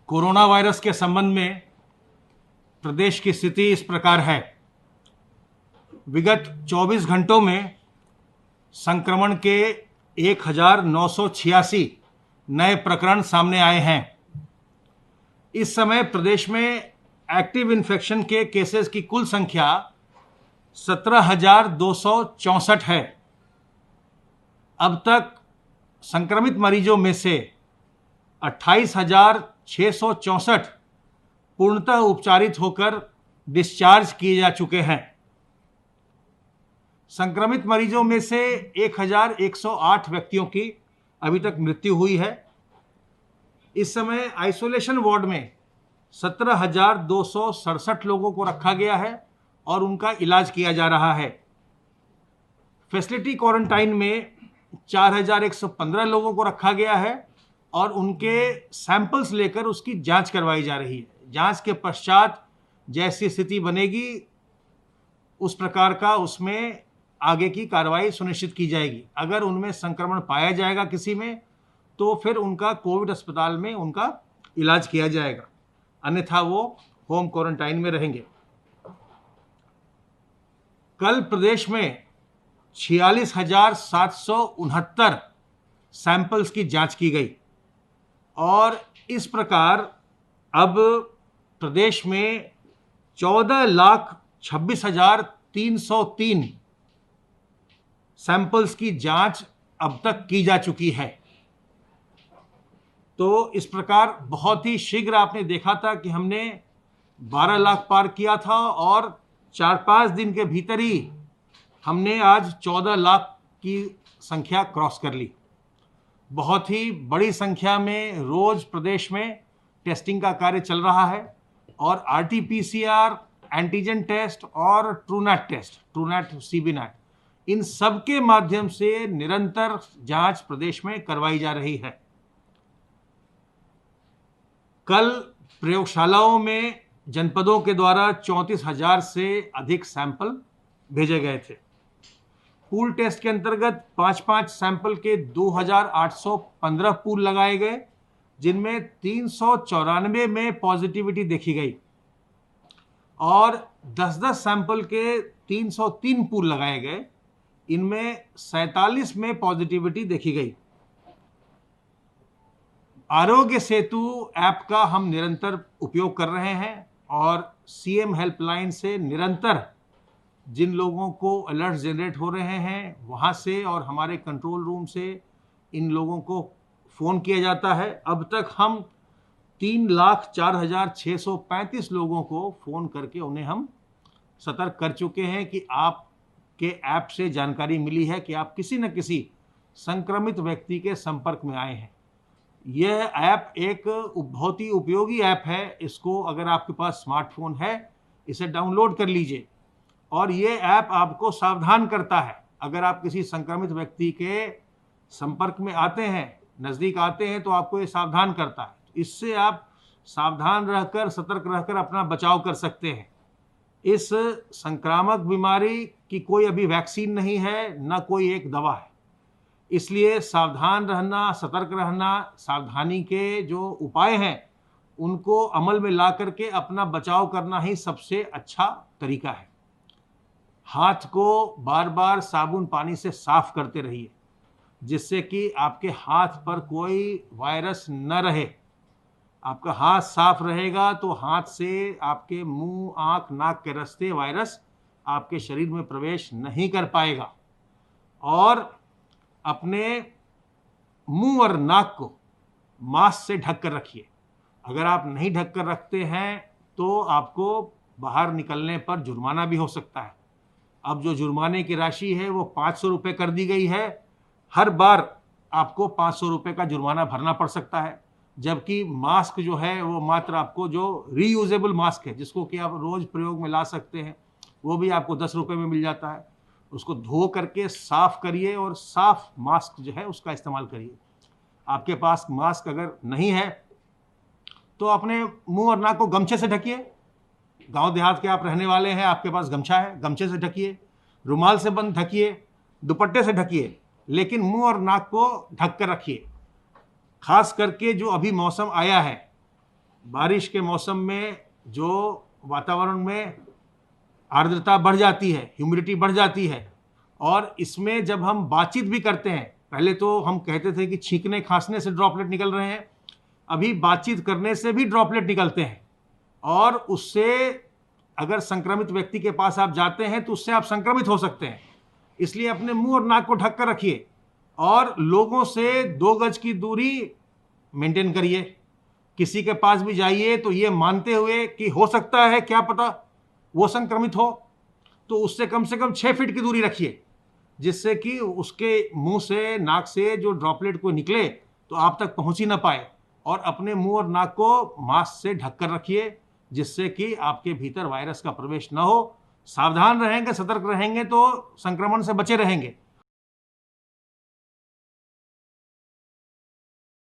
Corona virus के संबंध में प्रदेश की स्थिति इस प्रकार है। विगत 24 घंटों में संक्रमण के 1986 नए प्रकरण सामने आए हैं। इस समय प्रदेश में एक्टिव इन्फेक्शन के केसेस की कुल संख्या 17,264 है। अब तक संक्रमित मरीजों में से 28,664 पूर्णतः उपचारित होकर डिस्चार्ज किए जा चुके हैं। संक्रमित मरीजों में से 1,108 व्यक्तियों की अभी तक मृत्यु हुई है। इस समय आइसोलेशन वार्ड में 17,267 लोगों को रखा गया है और उनका इलाज किया जा रहा है। फैसिलिटी क्वारंटाइन में 4,115 लोगों को रखा गया है और उनके सैंपल्स लेकर उसकी जांच करवाई जा रही है। जांच के पश्चात जैसी स्थिति बनेगी उस प्रकार का उसमें आगे की कार्रवाई सुनिश्चित की जाएगी। अगर उनमें संक्रमण पाया जाएगा किसी में तो फिर उनका कोविड अस्पताल में उनका इलाज किया जाएगा, अन्यथा वो होम क्वारंटाइन में रहेंगे। कल प्रदेश में 46,769 सैंपल्स की जांच की गई और इस प्रकार अब प्रदेश में 14,26,303 सैंपल्स की जांच अब तक की जा चुकी है। तो इस प्रकार बहुत ही शीघ्र आपने देखा था कि हमने 12 लाख पार किया था और 4-5 दिन के भीतर ही हमने आज 14 लाख की संख्या क्रॉस कर ली। बहुत ही बड़ी संख्या में रोज प्रदेश में टेस्टिंग का कार्य चल रहा है और RT-PCR, एंटीजन टेस्ट और ट्रूनैट CBNAT, इन सब के माध्यम से निरंतर जांच प्रदेश में करवाई जा रही है। कल प्रयोगशालाओं में जनपदों के द्वारा 34,000 से अधिक सैंपल भेजे गए थे। पूल टेस्ट के अंतर्गत 5-5 सैंपल के 2,815 पूल लगाए गए, जिनमें 394 में पॉजिटिविटी देखी गई और 10-10 सैंपल के 303 पूल लगाए गए, इनमें 47 में पॉजिटिविटी देखी गई। आरोग्य सेतु ऐप का हम निरंतर उपयोग कर रहे हैं और CM हेल्पलाइन से निरंतर जिन लोगों को अलर्ट जनरेट हो रहे हैं वहाँ से और हमारे कंट्रोल रूम से इन लोगों को फ़ोन किया जाता है। अब तक हम 3,04,635 लोगों को फ़ोन करके उन्हें हम सतर्क कर चुके हैं कि आपके ऐप से जानकारी मिली है कि आप किसी न किसी संक्रमित व्यक्ति के संपर्क में आए हैं। यह ऐप एक बहुत ही उपयोगी ऐप है। इसको अगर आपके पास स्मार्टफोन है इसे डाउनलोड कर लीजिए और ये ऐप आपको सावधान करता है। अगर आप किसी संक्रमित व्यक्ति के संपर्क में आते हैं, नज़दीक आते हैं, तो आपको ये सावधान करता है। इससे आप सावधान रहकर, सतर्क रहकर अपना बचाव कर सकते हैं। इस संक्रामक बीमारी की कोई अभी वैक्सीन नहीं है, न कोई एक दवा है। इसलिए सावधान रहना, सतर्क रहना, सावधानी के जो उपाय हैं उनको अमल में ला करके अपना बचाव करना ही सबसे अच्छा तरीका है। हाथ को बार बार साबुन पानी से साफ करते रहिए, जिससे कि आपके हाथ पर कोई वायरस न रहे। आपका हाथ साफ रहेगा तो हाथ से आपके मुंह, आँख, नाक के रास्ते वायरस आपके शरीर में प्रवेश नहीं कर पाएगा। और अपने मुंह और नाक को मास्क से ढक कर रखिए। अगर आप नहीं ढक कर रखते हैं तो आपको बाहर निकलने पर जुर्माना भी हो सकता है। अब जो जुर्माने की राशि है वो 500 रुपये कर दी गई है। हर बार आपको 500 रुपये का जुर्माना भरना पड़ सकता है, जबकि मास्क जो है वो मात्र आपको जो रीयूजेबल मास्क है, जिसको कि आप रोज़ प्रयोग में ला सकते हैं, वो भी आपको 10 रुपये में मिल जाता है। उसको धो करके साफ़ करिए और साफ़ मास्क जो है उसका इस्तेमाल करिए। आपके पास मास्क अगर नहीं है तो अपने मुंह और नाक को गमछे से ढकिए। गांव देहात के आप रहने वाले हैं, आपके पास गमछा है, गमछे से ढकिए, रुमाल से बंद ढकिए, दुपट्टे से ढकिए, लेकिन मुंह और नाक को ढक कर रखिए। खास करके जो अभी मौसम आया है, बारिश के मौसम में जो वातावरण में आर्द्रता बढ़ जाती है, ह्यूमिडिटी बढ़ जाती है, और इसमें जब हम बातचीत भी करते हैं, पहले तो हम कहते थे कि छींकने खांसने से ड्रॉपलेट निकल रहे हैं, अभी बातचीत करने से भी ड्रॉपलेट निकलते हैं, और उससे अगर संक्रमित व्यक्ति के पास आप जाते हैं तो उससे आप संक्रमित हो सकते हैं। इसलिए अपने मुंह और नाक को ढक कर रखिए और लोगों से 2 गज की दूरी मेंटेन करिए। किसी के पास भी जाइए तो ये मानते हुए कि हो सकता है, क्या पता वो संक्रमित हो, तो उससे कम से कम 6 फीट की दूरी रखिए, जिससे कि उसके मुंह से, नाक से जो ड्रॉपलेट को निकले तो आप तक पहुंच ही ना पाए। और अपने मुंह और नाक को मास्क से ढककर रखिए, जिससे कि आपके भीतर वायरस का प्रवेश न हो। सावधान रहेंगे, सतर्क रहेंगे तो संक्रमण से बचे रहेंगे।